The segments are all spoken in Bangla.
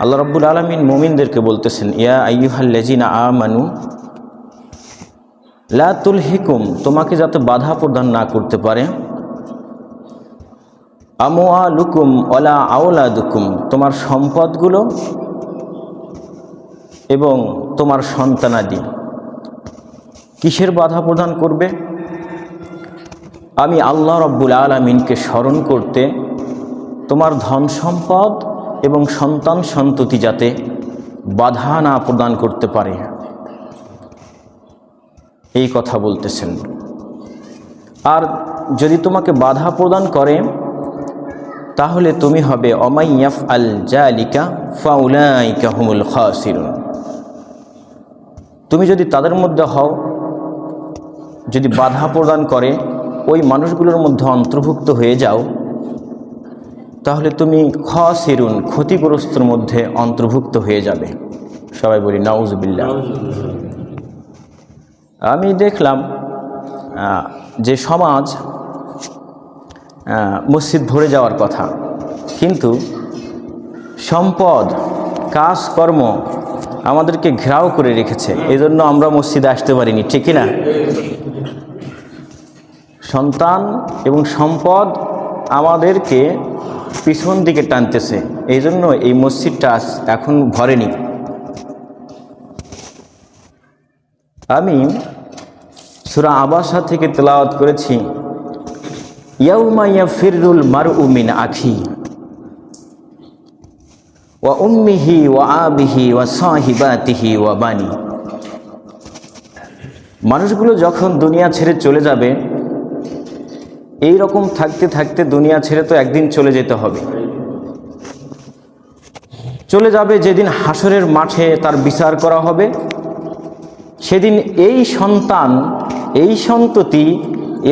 আল্লাহ রাব্বুল আলামিন মুমিনদেরকে বলতেছেন, ইয়া আইয়ুহাল্লাযিনা আমানু লা তুলহিকুম, তোমাকে যাতে বাধা প্রদান না করতে পারে, আমওয়ালুকুম ওয়ালা আওলাদুকুম, তোমার সম্পদগুলো এবং তোমার সন্তানাদি। কিসের বাধা প্রদান করবে? আমি আল্লাহ রাব্বুল আলামিনকে স্মরণ করতে তোমার ধন সম্পদ এবং সন্তান সন্ততি যাতে বাধা না প্রদান করতে পারে, এই কথা বলতেছেন। আর যদি তোমাকে বাধা প্রদান করে তাহলে তুমি হবে অমাইয়াফআল যালিকা ফাউলাইকা হুমুল খাসিরুন। তুমি যদি তাদের মধ্যে হও, যদি বাধা প্রদান করে ওই মানুষগুলোর মধ্যে অন্তর্ভুক্ত হয়ে যাও, তাহলে তুমি খাসিরুন, ক্ষতিগ্রস্তর মধ্যে অন্তর্ভুক্ত হয়ে যাবে। সবাই বলি নাউজুবিল্লাহ। আমি দেখলাম যে সমাজ মসজিদ ভরে যাওয়ার কথা, কিন্তু সম্পদ কাজকর্ম আমাদেরকে ঘেরাও করে রেখেছে, এই জন্য আমরা মসজিদে আসতে পারিনি, ঠিক না? সন্তান এবং সম্পদ আমাদেরকে পিছন দিকে টানতেছে, এই জন্য এই মসজিদটা এখন ভরেনি। আমি সূরা আবাসা থেকে তেলাওয়াত করেছি, ইয়াউমা ইয়াফিরুল মারউ মিন আখি ওয়া উম্মিহি ওয়া আবিহি ওয়া সাহিবাতিহি ওয়া বানি। মানুষগুলো যখন দুনিয়া ছেড়ে চলে যাবে, এই রকম থাকতে থাকতে দুনিয়া ছেড়ে তো একদিন চলে যেতে হবে। চলে যাবে যেদিন হাসরের মাঠে তার বিচার করা হবে, সেদিন এই সন্তান, এই সন্ততি,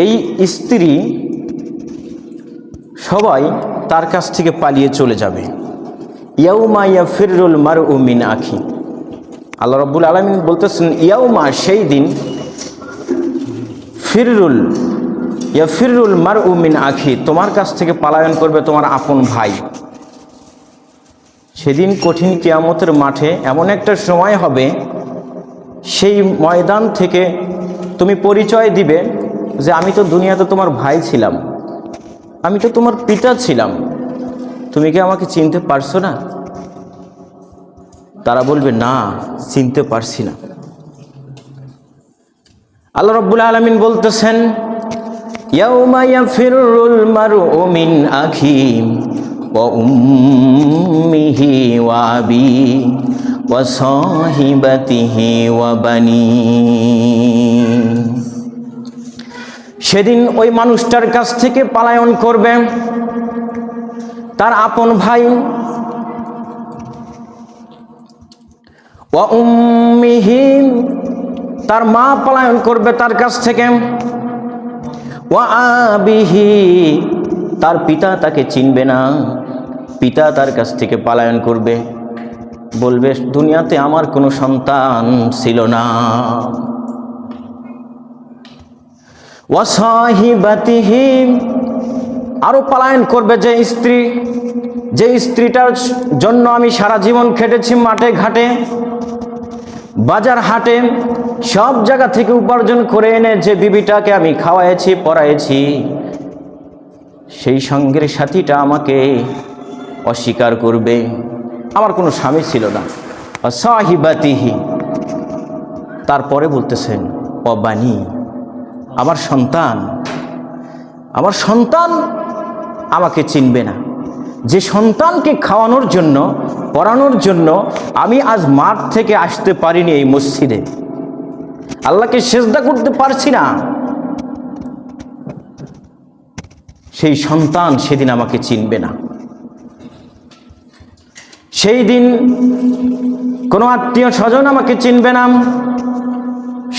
এই স্ত্রী সবাই তার কাছ থেকে পালিয়ে চলে যাবে। ইয়াউমা ইয়াফিরুল মারউ মিন আখি, আল্লাহ রাব্বুল আলামিন বলতেছেন ইয়াউমা, সেই দিন, ইয়াফিরুল মারউ মিন আখি, তোমার কাছ থেকে পলায়ন করবে তোমার আপন ভাই। সেদিন কঠিন কিয়ামতের মাঠে এমন একটা সময় হবে, সেই ময়দান থেকে তুমি পরিচয় দিবে যে আমি তো দুনিয়াতে তোমার ভাই ছিলাম, আমি তো তোমার পিতা ছিলাম, তুমি কি আমাকে চিনতে পারছো না? তারা বলবে না, চিনতে পারছি না। আল্লাহ রাব্বুল আলামিন বলতেছেন, ইয়াউমা ইয়াফিরুল মারউ মিন আখি ওয়া উম্মিহি ওয়া আবি ওয়া সাহিবাতিহি ওয়া বানি। সেদিন ওই মানুষটার কাছ থেকে পলায়ন করবে তার আপন ভাই, ওয়া উম্মিহি, তার মা পলায়ন করবে তার কাছ থেকে, ওয়া আবিহি, তার পিতা তাকে চিনবে না, পিতা তার কাছ থেকে পলায়ন করবে, বলবে দুনিয়াতে আমার কোনো সন্তান ছিল না। ওয়া সাহিবাতিহি, আরো পলায়ন করবে যে স্ত্রীটার জন্য আমি সারা জীবন খেটেছি, মাঠে ঘাটে বাজার হাটে সব জায়গা থেকে উপার্জন করে এনে যে বিবিটাকে আমি খাওয়াইছি পড়াইছি, সেই সঙ্গের সাথীটা আমাকে অস্বীকার করবে, আমার কোনো স্বামী ছিল না। সাহিবাতিহি, তারপরে বলতেছেন অবানি, আমার সন্তান আমাকে চিনবে না। যে সন্তানকে খাওয়ানোর জন্য, পড়ানোর জন্য আমি আজ মাঠ থেকে আসতে পারিনি এই মসজিদে, আল্লাহকে সেজদা করতে পারছি না, সেই সন্তান সেদিন আমাকে চিনবে না। সেই দিন কোনো আত্মীয় স্বজন আমাকে চিনবে না,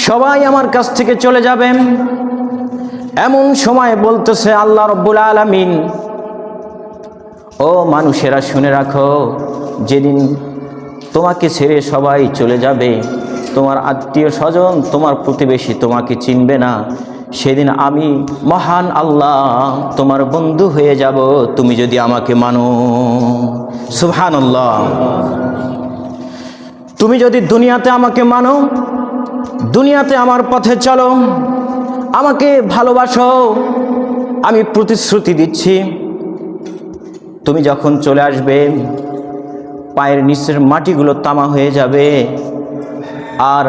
সবাই আমার কাছ থেকে চলে যাবেন। এমন সময় বলতেছে আল্লাহ রাব্বুল আলামিন, ও মানুষেরা শুনে রাখো, যেদিন তোমাকে ছেড়ে সবাই চলে যাবে, তোমার আত্মীয় স্বজন, তোমার প্রতিবেশী তোমাকে চিনবে না, সেদিন আমি মহান আল্লাহ তোমার বন্ধু হয়ে যাব তুমি যদি আমাকে মানো। সুবহানাল্লাহ। তুমি যদি দুনিয়াতে আমাকে মানো, দুনিয়াতে আমার পথে চলো, আমাকে ভালোবাসো, আমি প্রতিশ্রুতি দিচ্ছি তুমি যখন চলে আসবে পায়ের নিচের মাটিগুলো তামা হয়ে যাবে, আর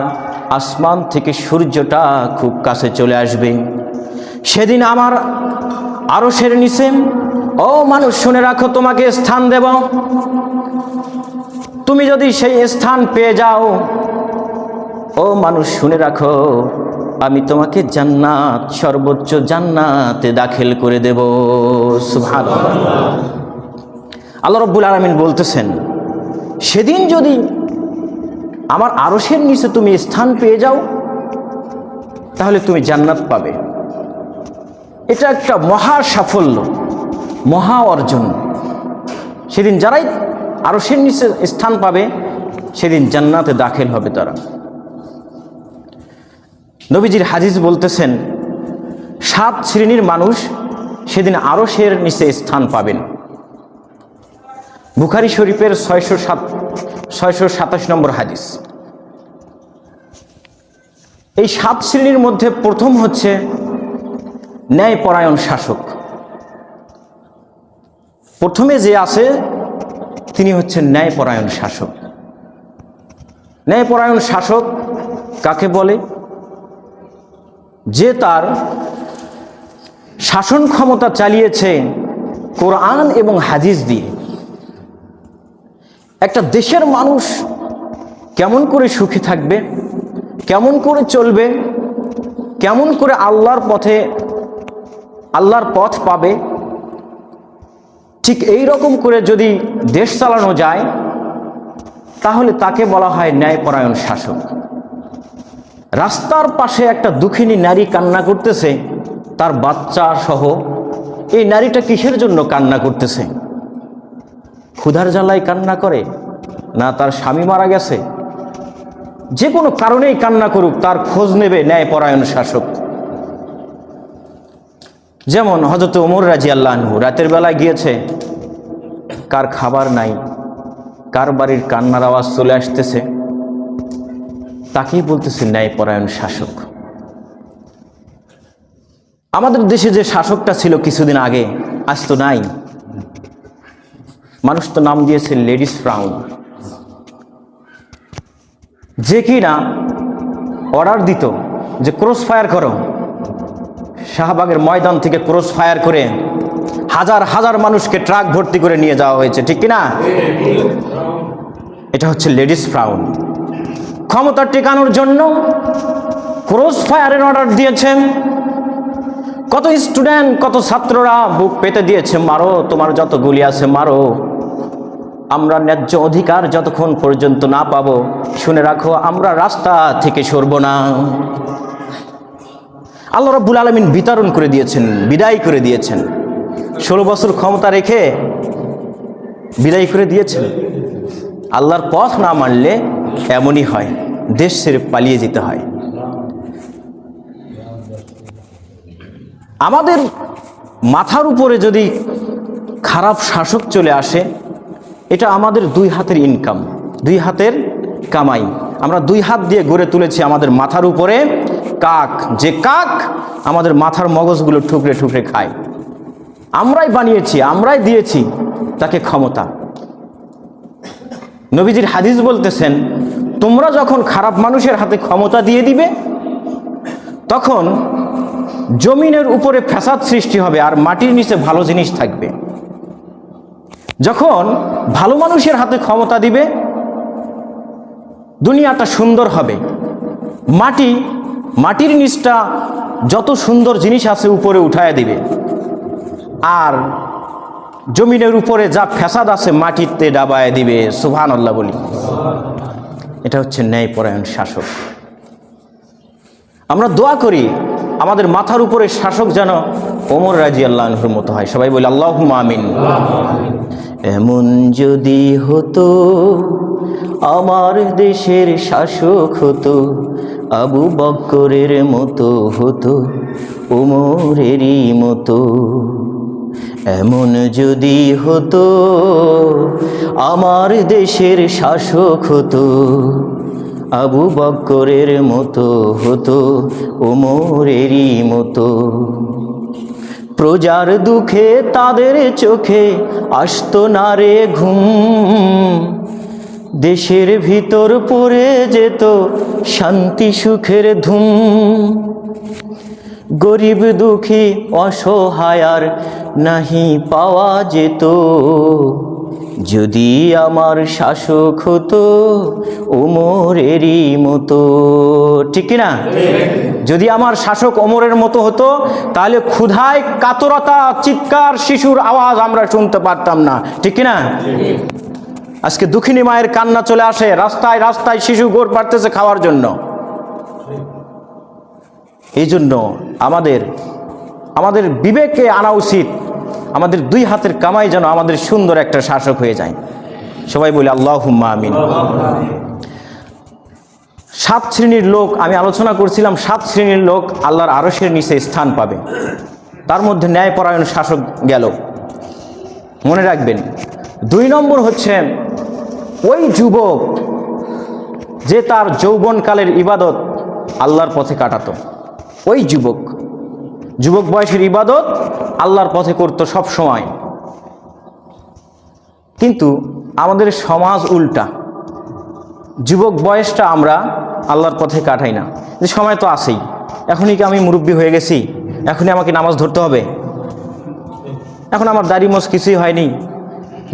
আসমান থেকে সূর্যটা খুব কাছে চলে আসবে। সেদিন আমার আরশের নিচে, ও মানুষ শুনে রাখো, তোমাকে স্থান দেব। তুমি যদি সেই স্থান পেয়ে যাও, ও মানুষ শুনে রাখো, আমি তোমাকে জান্নাত, সর্বোচ্চ জান্নাতে দাখিল করে দেব। সুবহানাল্লাহ। আল্লাহ রাব্বুল আলামিন বলতেছেন, সেদিন যদি আমার আরশের নিচে তুমি স্থান পেয়ে যাও, তাহলে তুমি জান্নাত পাবে। এটা একটা মহা সাফল্য, মহা অর্জন। সেদিন যারাই আরশের নিচে স্থান পাবে, সেদিন জান্নাতে দাখিল হবে তারা। নবীজির হাদিস বলতেছেন, 7 শ্রেণীর মানুষ সেদিন আরশের নিচে স্থান পাবেন। বুখারী শরীফের 627 নম্বর হাদিস। এই 7 শ্রেণীর মধ্যে প্রথম হচ্ছে ন্যায়পরায়ণ শাসক। প্রথমে যে আছে তিনি হচ্ছেন ন্যায়পরায়ণ শাসক। ন্যায়পরায়ণ শাসক কাকে বলে? যে তার শাসন ক্ষমতা চালিয়েছে কোরআন এবং হাদিস দিয়ে। একটা দেশের মানুষ কেমন করে সুখী থাকবে, কেমন করে চলবে, কেমন করে আল্লাহর পথ পাবে, ঠিক এই রকম করে যদি দেশ চালানো যায়, তাহলে তাকে বলা হয় ন্যায়পরায়ণ শাসক। রাস্তার পাশে একটা দুঃখিনী নারী কান্না করতেছে, তার বাচ্চা সহ। এই নারীটা কিসের জন্য কান্না করতেছে? ক্ষুধার জ্বালায় কান্না করে, না তার স্বামী মারা গেছে? যে কোনো কারণেই কান্না করুক, তার খোঁজ নেবে ন্যায়পরায়ণ শাসক। যেমন হযরত ওমর রাদিয়াল্লাহু আনহু রাতের বেলায় গিয়েছে, কার খাবার নাই, কার বাড়ির কান্নার আওয়াজ চলে আসতেছে, তাকেই বলতেছে ন্যায়পরায়ণ শাসক। আমাদের দেশে যে শাসকটা ছিল কিছুদিন আগে, আজ তো নাই। মানুষ তো নাম দিয়েছে লেডিস ফ্রাউন। যে কি না অর্ডার দিত যে ক্রস ফায়ার করো, শাহবাগের ময়দান থেকে ক্রস ফায়ার করে হাজার হাজার মানুষকে ট্রাক ভর্তি করে নিয়ে যাওয়া হয়েছে, ঠিক কিনা? এটা হচ্ছে লেডিস ফ্রাউন। ক্ষমতা টেকানোর জন্য ক্রস ফায়ারের অর্ডার দিয়েছেন। কত স্টুডেন্ট, কত ছাত্ররা বুক পেতে দিয়েছে, মারো, তোমার যত গুলি আছে মারো, আমরা ন্যায্য অধিকার যতক্ষণ পর্যন্ত না পাবো, শুনে রাখো, আমরা রাস্তা থেকে সরব না। আল্লাহ রাব্বুল আলামিন বিতরণ করে দিয়েছেন, বিদায় করে দিয়েছেন। 16 বছর ক্ষমতা রেখে বিদায় করে দিয়েছেন। আল্লাহর পথ না মানলে এমনই হয়, দেশ ছেড়ে পালিয়ে যেতে হয়। আমাদের মাথার উপরে যদি খারাপ শাসক চলে আসে, এটা আমাদের 2 হাতের ইনকাম, 2 হাতের কামাই। আমরা 2 হাত দিয়ে গড়ে তুলেছি আমাদের মাথার উপরে কাক, যে কাক আমাদের মাথার মগজগুলো ঠুকরে ঠুকরে খায়। আমরাই বানিয়েছি, আমরাই দিয়েছি তাকে ক্ষমতা। নবীজির হাদিস বলতেছেন, তোমরা যখন খারাপ মানুষের হাতে ক্ষমতা দিয়ে দিবে, তখন জমিনের উপরে ফ্যাসাদ সৃষ্টি হবে আর মাটির নিচে ভালো জিনিস থাকবে। যখন ভালো মানুষের হাতে ক্ষমতা দিবে, দুনিয়াটা সুন্দর হবে। মাটির নিচটা যত সুন্দর জিনিস আছে উপরে উঠায় দিবে, আর জমিনের উপরে যা ফ্যাসাদ আছে মাটিতে ডাবায় দিবে। সুবহানাল্লাহ বলি। এটা হচ্ছে ন্যায়পরায়ণ শাসক। আমরা দোয়া করি আমাদের মাথার উপরে শাসক যেন ওমর রাদিয়াল্লাহু আনহুর মতো হয়। সবাই বলি আল্লাহুম্মা আমিন। এমন যদি হতো আমার দেশের শাসক হতো, আবু বকরের মতো হতো, ওমরেরই মতো। এমন যদি হতো আমার দেশের শাসক হতো, আবু বকরের মতো হতো, ওমরেরই মতো। প্রজার দুঃখে তাদের চোখে আসতো না রে ঘুম, দেশের ভিতর পড়ে যেত শান্তি সুখের ধুম। গরিব দুঃখী অসহায় আর নাহি পাওয়া যেত, যদি আমার শাসক হতো ওমরেরই মতো। ঠিক কিনা? যদি আমার শাসক ওমরের মতো হতো তাহলে ক্ষুধায় কাতরতা, চিৎকার, শিশুর আওয়াজ আমরা শুনতে পারতাম না। ঠিক কিনা? আজকে দুঃখিনী মায়ের কান্না চলে আসে, রাস্তায় রাস্তায় শিশু গোড় পাড়তেছে খাওয়ার জন্য। এই জন্য আমাদের বিবেকে আনা উচিত, আমাদের দুই হাতের কামাই যেন আমাদের সুন্দর একটা শাসক হয়ে যায়। সবাই বলি আল্লাহুম্মা আমিন। 7 শ্রেণীর লোক আমি আলোচনা করছিলাম, 7 শ্রেণীর লোক আল্লাহর আরশের নিচে স্থান পাবে। তার মধ্যে ন্যায়পরায়ণ শাসক গেল, মনে রাখবেন। 2 নম্বর হচ্ছে ওই যুবক যে তার যৌবনকালের ইবাদত আল্লাহর পথে কাটাতো। ওই যুবক বয়সের ইবাদত আল্লাহর পথে করতো সব সময়। কিন্তু আমাদের সমাজ উল্টা, যুবক বয়সটা আমরা আল্লাহর পথে কাটাই না। যে সময় তো আছেই, এখনই কি আমি মুরব্বী হয়ে গেছি, এখনই আমাকে নামাজ ধরতে হবে, এখন আমার দাড়ি মোছ কিছুই হয়নি,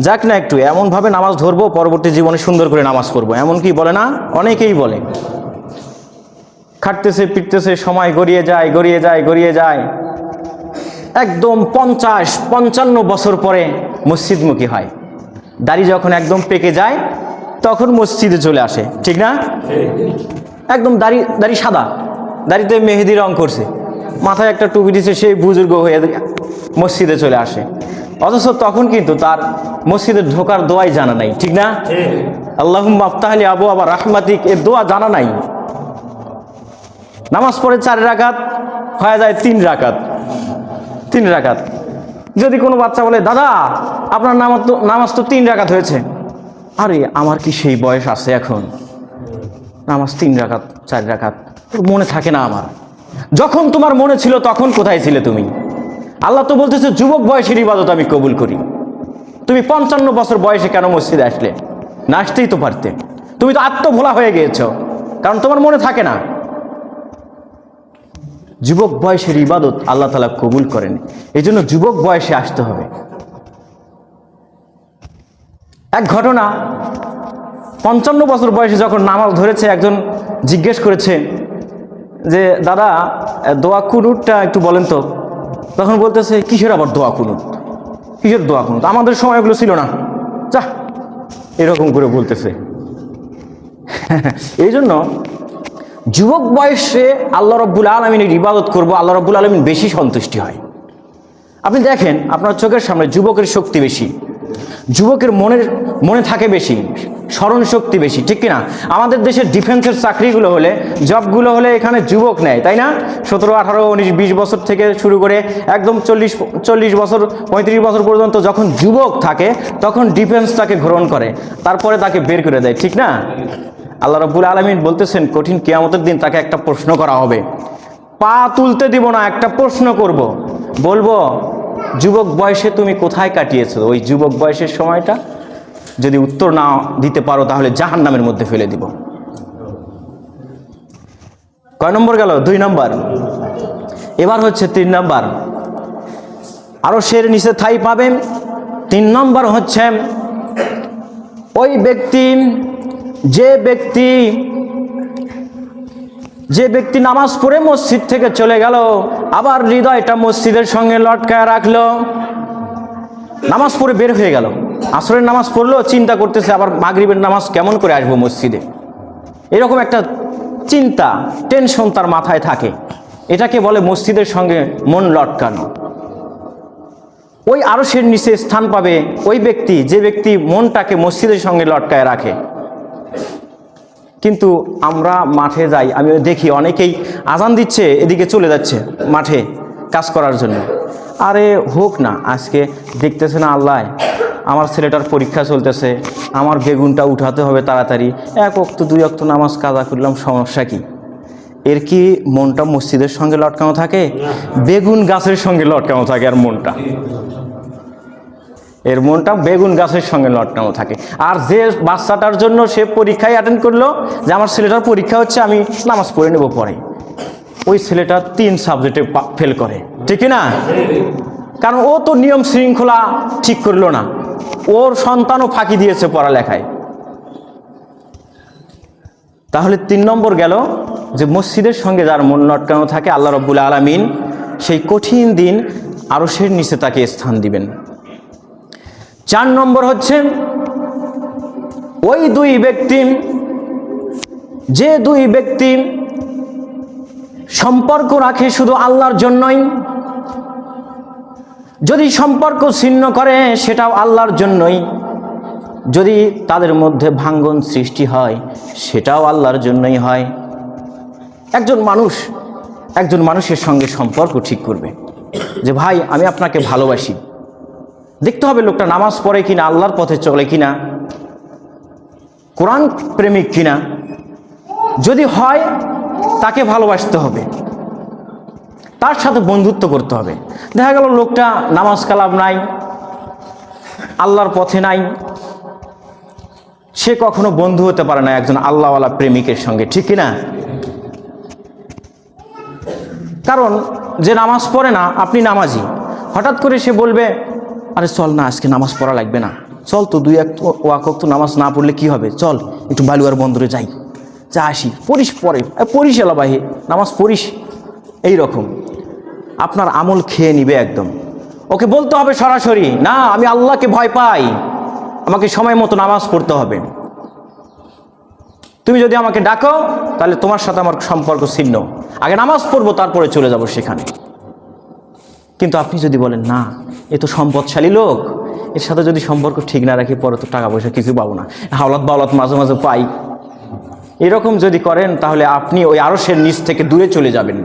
যাক না একটু এমনভাবে নামাজ ধরবো, পরবর্তী জীবনে সুন্দর করে নামাজ পড়বো, এমন কি বলে না? অনেকেই বলে। খাটতেছে পিটতেছে, সময় গড়িয়ে যায়, একদম 50-55 বছর পরে মসজিদমুখী হয়। দাড়ি যখন একদম পেকে যায় তখন মসজিদে চলে আসে। ঠিক না? একদম দাড়ি সাদা, দাড়িতে মেহেদি রং করছে, মাথায় একটা টুপি দিছে, সেই বুজুর্গ হয়ে মসজিদে চলে আসে। অথচ তখন কিন্তু তার মসজিদে ঢোকার দোয়াই জানা নাই। ঠিক না? আল্লাহুম্মা আফতাহলি আবওয়াবা রাহমাতিক, এর দোয়া জানা নাই। নামাজ পড়ে 4 রাকাত, হয়ে যায় 3 রাকাত। যদি কোনো বাচ্চা বলে, দাদা আপনার নামাজ তো 3 রাকাত হয়েছে, আরে আমার কি সেই বয়স আছে এখন? নামাজ 3 রাকাত 4 রাকাত মনে থাকে না আমার। যখন তোমার মনে ছিল তখন কোথায় ছিলে তুমি? আল্লাহ তো বলতেছে যুবক বয়সের ইবাদত আমি কবুল করি। তুমি 55 বছর বয়সে কেন মসজিদে আসলে? না আসতেই তো পারতে। তুমি তো আত্মভোলা হয়ে গিয়েছো, কারণ তোমার মনে থাকে না। যুবক বয়সের ইবাদত আল্লাহ তাআলা কবুল করেন, এই জন্য যুবক বয়সে আসতে হবে। এক ঘটনা, 55 বছর বয়সে যখন নামাজ ধরেছে, একজন জিজ্ঞেস করেছে যে দাদা দোয়া কুনুতটা একটু বলেন তো। তখন বলতেছে, কিসের আবার দোয়া কুনুত, কিসের দোয়া কুনুত, আমাদের সময় এগুলো ছিল না, যা, এরকম করে বলতেছে। এই জন্য যুবক বয়সে আল্লাহ রাব্বুল আলামিনের ইবাদত করব, আল্লাহ রাব্বুল আলামিন বেশি সন্তুষ্টি হয়। আপনি দেখেন আপনার চোখের সামনে যুবকের শক্তি বেশি, যুবকের মনে থাকে বেশি, স্মরণ শক্তি বেশি। ঠিক কিনা? আমাদের দেশের ডিফেন্সের চাকরিগুলো হলে, জবগুলো হলে এখানে যুবক নেয়, তাই না? 17, 18, 19, 20 বছর থেকে শুরু করে একদম 40 বছর 35 বছর পর্যন্ত যখন যুবক থাকে তখন ডিফেন্স তাকে গ্রহণ করে, তারপরে তাকে বের করে দেয়। ঠিক না? আল্লাহ রাব্বুল আলামিন বলতেছেন কঠিন কিয়ামতের দিন তাকে একটা প্রশ্ন করা হবে, পা তুলতে দিব না, একটা প্রশ্ন করব, বলবো যুবক বয়সে তুমি কোথায় কাটিয়েছো? ওই যুবক বয়সের সময়টা যদি উত্তর না দিতে পারো তাহলে জাহান্নামের মধ্যে ফেলে দিব। কয় নম্বর গেল? 2 নম্বর। এবার হচ্ছে 3 নম্বর, আরশের নিচে ঠাঁই পাবেন। 3 নম্বর হচ্ছে ওই ব্যক্তি, যে ব্যক্তি নামাজ পড়ে মসজিদ থেকে চলে গেল, আবার হৃদয়টা মসজিদের সঙ্গে লটকায় রাখলো। নামাজ পড়ে বের হয়ে গেল, আসরের নামাজ পড়লো, চিন্তা করতেছে আবার মাগরিবের নামাজ কেমন করে আসবো মসজিদে, এরকম একটা চিন্তা, টেনশন তার মাথায় থাকে। এটাকে বলে মসজিদের সঙ্গে মন লটকানো। ওই আরশের নিচে স্থান পাবে ওই ব্যক্তি, যে ব্যক্তি মনটাকে মসজিদের সঙ্গে লটকায় রাখে। কিন্তু আমরা মাঠে যাই, আমি দেখি অনেকেই আজান দিচ্ছে এদিকে চলে যাচ্ছে মাঠে কাজ করার জন্য। আরে হোক না, আজকে দেখতেছে না আল্লাহ আমার ছেলেটার পরীক্ষা চলতেছে, আমার বেগুনটা উঠাতে হবে তাড়াতাড়ি, 1 ওয়াক্ত 2 ওয়াক্ত নামাজ কাজা করলাম, সমস্যা কি? এর কি মনটা মসজিদের সঙ্গে লটকানো থাকে? বেগুন গাছের সঙ্গে লটকানো থাকে। আর মনটা, এর মনটা বেগুন গাছের সঙ্গে লটকানো থাকে। আর যে বাচ্চাটার জন্য সে পরীক্ষায় অ্যাটেন্ড করলো যে আমার ছেলেটার পরীক্ষা হচ্ছে, আমি নামাজ পড়ে নেব পরে, ওই ছেলেটা 3 সাবজেক্টে ফেল করে, ঠিক না? কারণ ও তো নিয়ম শৃঙ্খলা ঠিক করলো না, ওর সন্তানও ফাঁকি দিয়েছে পড়ালেখায়। তাহলে 3 নম্বর গেল যে মসজিদের সঙ্গে যার মন লটকানো থাকে, আল্লাহ রাব্বুল আলামিন সেই কঠিন দিন আরশের নিচে তাকে স্থান দিবেন। 4 নম্বর হচ্ছে ওই 2 ব্যক্তি, যে 2 ব্যক্তি সম্পর্ক রাখে শুধু আল্লাহর জন্যই, যদি সম্পর্ক ছিন্ন করে সেটাও আল্লাহর জন্যই, যদি তাদের মধ্যে ভাঙ্গন সৃষ্টি হয় সেটাও আল্লাহর জন্যই হয়। একজন মানুষের সঙ্গে সম্পর্ক ঠিক করবে যে ভাই আমি আপনাকে ভালোবাসি, দেখতে হবে লোকটা নামাজ পড়ে কিনা, আল্লাহর পথে চলে কিনা, কোরআন প্রেমিক কিনা। যদি হয় তাকে ভালোবাসতে হবে, তার সাথে বন্ধুত্ব করতে হবে। দেখা গেল লোকটা নামাজ কালাম নাই, আল্লাহর পথে নাই, সে কখনো বন্ধু হতে পারে না একজন আল্লাহওয়ালা প্রেমিকের সঙ্গে, ঠিক কিনা? কারণ যে নামাজ পড়ে না, আপনি নামাজি, হঠাৎ করে সে বলবে আরে চল না আজকে নামাজ পড়া লাগবে না, চল তো 2 ওয়াক্ত নামাজ না পড়লে কি হবে, চল একটু বালুয়ার বন্দরে যাই, যা আসি, পড়িস পরে, পড়িস এলাবাহি নামাজ পড়িস। এই রকম আপনার আমল খেয়ে নিবে একদম। ওকে বলতে হবে সরাসরি, না আমি আল্লাহকে ভয় পাই, আমাকে সময় মতো নামাজ পড়তে হবে, তুমি যদি আমাকে ডাকো তাহলে তোমার সাথে আমার সম্পর্ক ছিন্ন, আগে নামাজ পড়বো তারপরে চলে যাব সেখানে। কিন্তু আপনি যদি বলেন না এ তো সম্পদশালী লোক, এর সাথে যদি সম্পর্ক ঠিক না রাখি পরে তো টাকা পয়সা কিছু পাবো না, হাওলাত বাওলাত মাঝে মাঝে পাই, এরকম যদি করেন তাহলে আপনি ওই আরশের নিচ থেকে দূরে চলে যাবেন,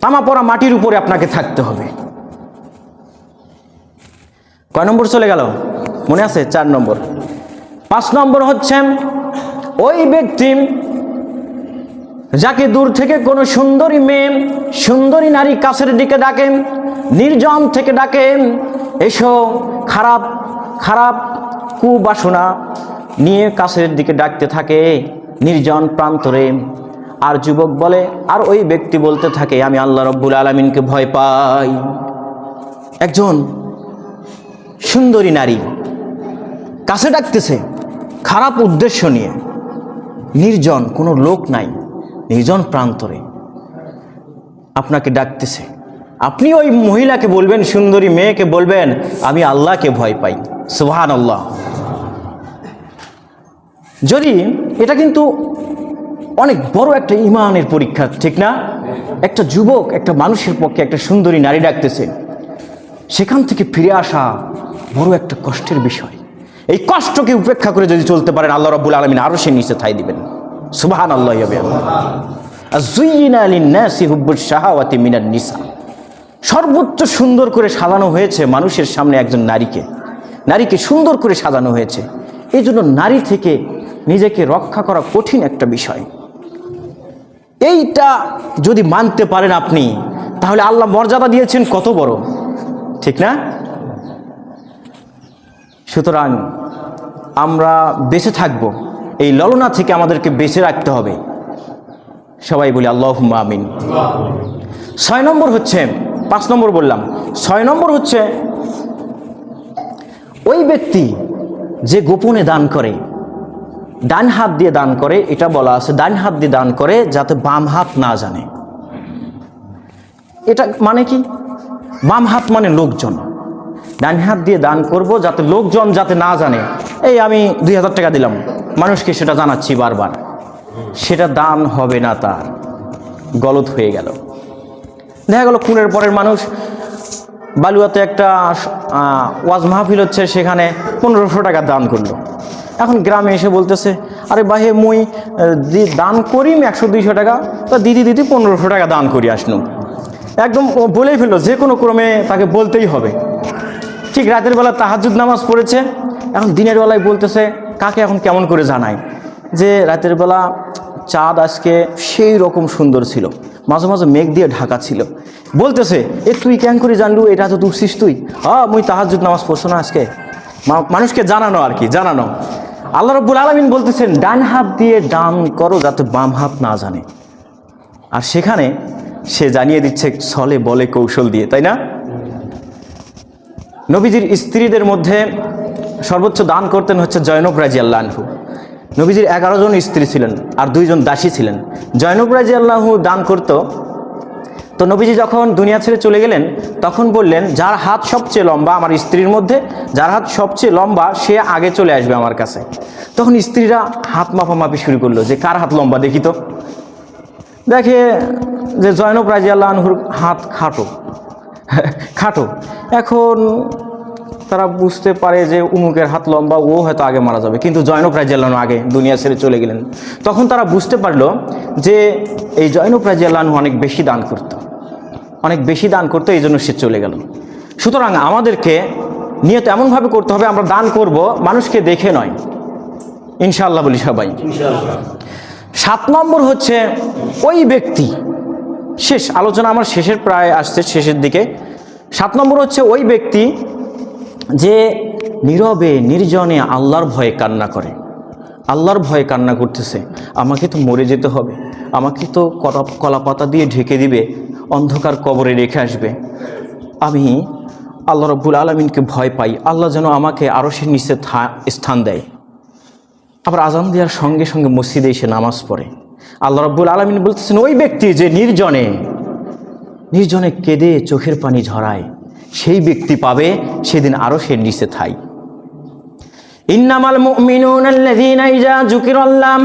তামা পড়া মাটির উপরে আপনাকে থাকতে হবে। কয় নম্বর চলে গেল মনে আছে? 4 নম্বর। 5 নম্বর হচ্ছে ওই ব্যক্তি যাকে দূর থেকে কোনো সুন্দরী মেয়ে, সুন্দরী নারী কাছের দিকে ডাকেন, নির্জন থেকে ডাকেন, এসো, খারাপ খারাপ কুবাসনা নিয়ে কাছের দিকে ডাকতে থাকে নির্জন প্রান্তরে। আর যুবক বলে, আর ওই ব্যক্তি বলতে থাকে আমি আল্লাহ রাব্বুল আলামিনকে ভয় পাই। একজন সুন্দরী নারী কাছে ডাকতেছে খারাপ উদ্দেশ্য নিয়ে, নির্জন, কোনো লোক নাই, নির্জন প্রান্তরে আপনাকে ডাকতেছে, আপনি ওই মহিলাকে বলবেন, সুন্দরী মেয়েকে বলবেন আমি আল্লাহকে ভয় পাই। সুবহানাল্লাহ। যদি এটা কিন্তু অনেক বড় একটা ঈমানের পরীক্ষা, ঠিক না? একটা যুবক একটা মানুষের পক্ষে একটা সুন্দরী নারী ডাকতেছে, সেখান থেকে ফিরে আসা বড় একটা কষ্টের বিষয়। এই কষ্টকে উপেক্ষা করে যদি চলতে পারেন আল্লাহ রাব্বুল আলামিন আরো সে নিচে ঠাঁই দিবেন। সুবহানাল্লাহ। আযুইনা লিন-নাসি হুব্বুশ শাহাওয়াতি মিনান নিসা, সর্বোচ্চ সুন্দর করে সাজানো হয়েছে মানুষের সামনে একজন নারীকে সুন্দর করে সাজানো হয়েছে। এই জন্য নারী থেকে নিজেকে রক্ষা করা কঠিন একটা বিষয়। এইটা যদি মানতে পারেন আপনি, তাহলে আল্লাহ মর্যাদা দিয়েছেন কত বড়, ঠিক না? সুতরাং আমরা বেঁচে থাকবো, এই ললনা থেকে আমাদেরকে বেঁচে রাখতে হবে। সবাই বলি আল্লাহুম্মা আমিন। 6 নম্বর হচ্ছে, 5 নম্বর বললাম, 6 নম্বর হচ্ছে ওই ব্যক্তি যে গোপনে দান করে, ডান হাত দিয়ে দান করে, এটা বলা আছে ডান হাত দিয়ে দান করে যাতে বাম হাত না জানে। এটা মানে কি? বাম হাত মানে লোকজন, ডান হাত দিয়ে দান করব যাতে লোকজন যাতে না জানে। এই আমি 2000 টাকা দিলাম, মানুষকে সেটা জানাচ্ছি বারবার, সেটা দান হবে না, তার গলত হয়ে গেল। দেখা গেল খুনের পরের মানুষ বালুয়াতে একটা ওয়াজ মাহফিল হচ্ছে, সেখানে 1500 টাকা দান করলো। এখন গ্রামে এসে বলতেছে আরে বাহে মুই দান করিম 100-200 টাকা, তো দিদি 1500 টাকা দান করি আসনু। একদম ও বলেই ফেললো, যে কোনো ক্রমে তাকে বলতেই হবে। ঠিক রাতের বেলা তাহাজ্জুদ নামাজ পড়েছে, এখন দিনের বেলায় বলতেছে কাকে এখন কেমন করে জানায় যে রাতের বেলা চাঁদ আজকে সেই রকম সুন্দর ছিল, মাঝে মাঝে মেঘ দিয়ে ঢাকা ছিল। বলতেছে তুই কেন করে জানলু, এটা তো উঠছিস তুই? মুই তাহাজ্জুদ নামাজ পড়ছো না আজকে। মানুষকে জানানো আর কি, জানানো। আল্লাহ রাব্বুল আলামিন বলতেছেন ডান হাত দিয়ে দান করো যাতে বাম হাত না জানে। আর সেখানে সে জানিয়ে দিচ্ছে ছলে বলে কৌশল দিয়ে, তাই না? নবীজির স্ত্রীদের মধ্যে সর্বোচ্চ দান করতেন হচ্ছে জয়নব রাদিয়াল্লাহু আনহু। নবীজির 11 জন স্ত্রী ছিলেন আর 2 জন দাসী ছিলেন। জয়নব রাদিয়াল্লাহু দান করত। তো নবীজি যখন দুনিয়া ছেড়ে চলে গেলেন তখন বললেন, যার হাত সবচেয়ে লম্বা আমার স্ত্রীর মধ্যে, যার হাত সবচেয়ে লম্বা সে আগে চলে আসবে আমার কাছে। তখন স্ত্রীরা হাত মাপামাপি শুরু করলো যে কার হাত লম্বা দেখি তো। দেখে যে জয়নব রাদিয়াল্লাহু আনহুর হাত খাটো। এখন তারা বুঝতে পারে যে উমুকের হাত লম্বা, ও হয়তো আগে মারা যাবে, কিন্তু জয়নব রাদিয়াল্লাহু আনহু আগে দুনিয়া ছেড়ে চলে গেলেন। তখন তারা বুঝতে পারলো যে এই জয়নব রাদিয়াল্লাহু আনহু অনেক বেশি দান করতো, এই জন্য সে চলে গেল। সুতরাং আমাদেরকে নিয়ত এমনভাবে করতে হবে, আমরা দান করব মানুষকে দেখে নয়, ইনশাআল্লাহ বলি সবাই। 7 নম্বর হচ্ছে ওই ব্যক্তি, শেষ আলোচনা আমার শেষের প্রায় আসছে শেষের দিকে। 7 নম্বর হচ্ছে ওই ব্যক্তি যে নীরবে নির্জনে আল্লাহর ভয়ে কান্না করে। আল্লাহর ভয়ে কান্না করতেছে, আমাকে তো মরে যেতে হবে, আমাকে তো কলা পাতা দিয়ে ঢেকে দিবে, অন্ধকার কবরে রেখে আসবে, আমি আল্লাহ রাব্বুল আলামিনকে ভয় পাই, আল্লাহ যেন আমাকে আরশের নিচে স্থান দেয়। আবার আজান দেওয়ার সঙ্গে সঙ্গে মসজিদে এসে নামাজ পড়ে। আল্লাহ রাব্বুল আলামিন বলতেছেন ওই ব্যক্তি যে নির্জনে কেঁদে চোখের পানি ঝরায়, সেই ব্যক্তি পাবে সেদিন আরশের নিচে ঠাঁই। ইন্নামাল মুমিনুনা আল্লাযীনা ইযা যুকিরাল্লাহু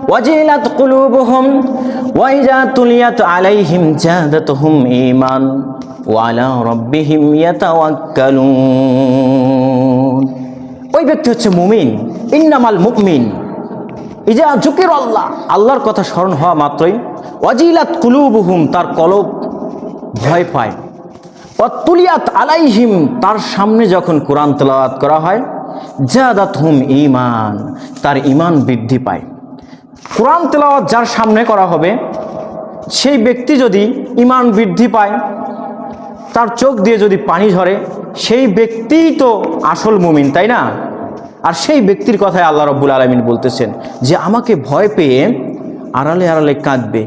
ওয়াজিলাত কুলুবুহুম ওয়া ইযা তুলিয়াত আলাইহিম জাদাতুহুম ঈমান ওয়া আলা রাব্বিহিম ইয়াতাওয়াক্কালুন। ওই ব্যক্তি হচ্ছে মুমিন। ইন্নামাল মুমিন ইযা যুকিরাল্লাহ, আল্লাহর কথা স্মরণ হওয়া মাত্রই ওয়াজিলাত কুলুবুহুম, তার কলব ভয় পায়। ওয়া তুলিয়াত আলাইহিম, তার সামনে যখন কোরআন তেলাওয়াত করা হয়, জাদাতহুম ঈমান, তার ঈমান বৃদ্ধি পায়। কোরআন তেলাওয়াত যার সামনে করা হবে সেই ব্যক্তি যদি ঈমান বৃদ্ধি পায়, তার চোখ দিয়ে যদি পানি ঝরে, সেই ব্যক্তিই তো আসল মুমিন, তাই না? আর সেই ব্যক্তির কথাই আল্লাহ রাব্বুল আলামিন বলতেছেন যে আমাকে ভয় পেয়ে আড়ালে আড়ালে কাঁদবে,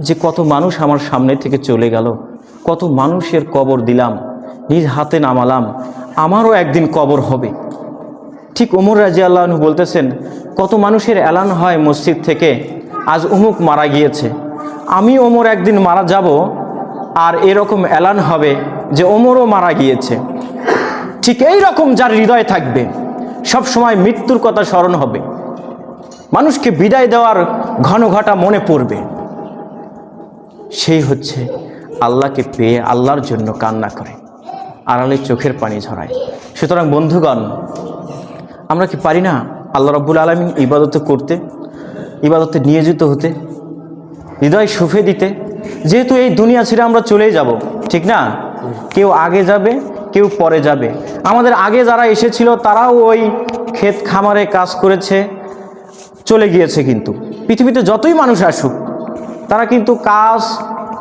যে কত মানুষ আমার সামনে থেকে চলে গেল, কত মানুষের কবর দিলাম, নিজ হাতে নামালাম, আমারও একদিন কবর হবে। ঠিক ওমর রাদিয়াল্লাহু আনহু বলতেছেন, কত মানুষের এলান হয় মসজিদ থেকে, আজ অমুক মারা গিয়েছে, আমি ওমর একদিন মারা যাব, আর এরকম এলান হবে যে ওমরও মারা গিয়েছে। ঠিক এই রকম যার হৃদয় থাকবে, সব সময় মৃত্যুর কথা স্মরণ হবে, মানুষকে বিদায় দেওয়ার ঘন ঘটা মনে পড়বে, সেই হচ্ছে আল্লাহকে পেয়ে আল্লাহর জন্য কান্না করে, আড়ালে চোখের পানি ঝরায়। সুতরাং বন্ধুগণ, আমরা কি পারি না আল্লাহ রাব্বুল আলামিন ইবাদত করতে, ইবাদতে নিয়োজিত হতে, হৃদয় সুফে দিতে? যেহেতু এই দুনিয়া ছেড়ে আমরা চলেই যাব, ঠিক না? কেউ আগে যাবে, কেউ পরে যাবে। আমাদের আগে যারা এসেছিল তারাও ওই ক্ষেত খামারে কাজ করেছে, চলে গিয়েছে। কিন্তু পৃথিবীতে যতই মানুষ আসুক, তারা কিন্তু কাজ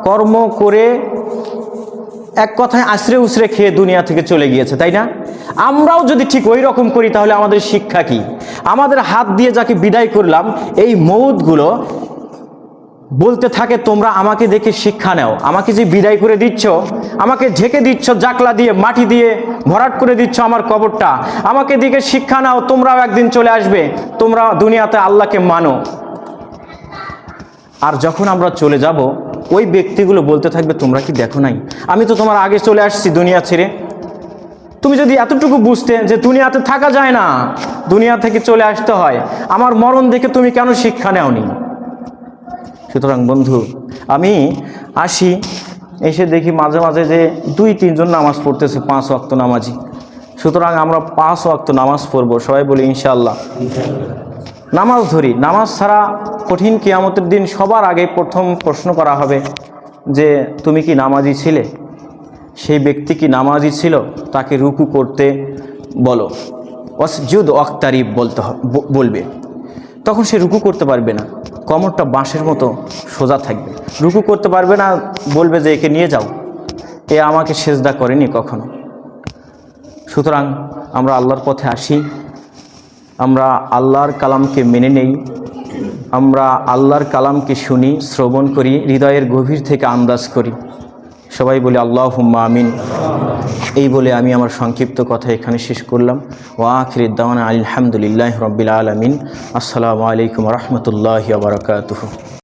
কর্ম করে এক কথায় আশ্রে উছরে খেয়ে দুনিয়া থেকে চলে গিয়েছে, তাই না? আমরাও যদি ঠিক ওই রকম করি তাহলে আমাদের শিক্ষা কি? আমাদের হাত দিয়ে যাকে বিদায় করলাম, এই মউতগুলো বলতে থাকে তোমরা আমাকে দেখে শিক্ষা নাও, আমাকে যে বিদায় করে দিচ্ছ, আমাকে ঢেকে দিচ্ছ জাকলা দিয়ে, মাটি দিয়ে ভরাট করে দিচ্ছ আমার কবরটা, আমাকে দেখে শিক্ষা নাও, তোমরাও একদিন চলে আসবে, তোমরা দুনিয়াতে আল্লাহকে মানো। আর যখন আমরা চলে যাব, ওই ব্যক্তিগুলো বলতে থাকবে তোমরা কি দেখো নাই, আমি তো তোমার আগে চলে আসছি দুনিয়া ছেড়ে। তুমি যদি এতটুকু বুঝতে যে দুনিয়াতে থাকা যায় না, দুনিয়া থেকে চলে আসতে হয়, আমার মরণ দেখে তুমি কেন শিক্ষা নেওনি? সুতরাং বন্ধু, আমি আসি, এসে দেখি মাঝে মাঝে যে 2-3 জন নামাজ পড়তেছে, 5 ওয়াক্ত নামাজি। সুতরাং আমরা 5 ওয়াক্ত নামাজ পড়বো, সবাই বলি ইনশাআল্লাহ। নামাজ ধরি, নামাজ ছাড়া কঠিন কিয়ামতের দিন সবার আগে প্রথম প্রশ্ন করা হবে যে তুমি কি নামাজি ছিলে? সেই ব্যক্তি কি নামাজি ছিল তাকে রুকু করতে বলো, ওয়াসজুদ ওয়াক্তারিব বলবে। তখন সে রুকু করতে পারবে না, কোমরটা বাঁশের মতো সোজা থাকবে, রুকু করতে পারবে না, বলবে যে একে নিয়ে যাও, এ আমাকে সেজদা করেনি কখনো। সুতরাং আমরা আল্লাহর পথে আসি, আমরা আল্লাহর কালামকে মেনে নেই, আমরা আল্লাহর কালামকে শুনি, শ্রবণ করি, হৃদয়ের গভীর থেকে আন্দাজ করি। সবাই বলি আল্লাহুম্মা আমিন। এই বলে আমি আমার সংক্ষিপ্ত কথা এখানে শেষ করলাম। ওয়া আখিরুদ দাওয়ানা আলহামদুলিল্লাহি রাব্বিল আলামিন। আসসালামু আলাইকুম ওয়া রাহমাতুল্লাহি ওয়া বারাকাতুহু।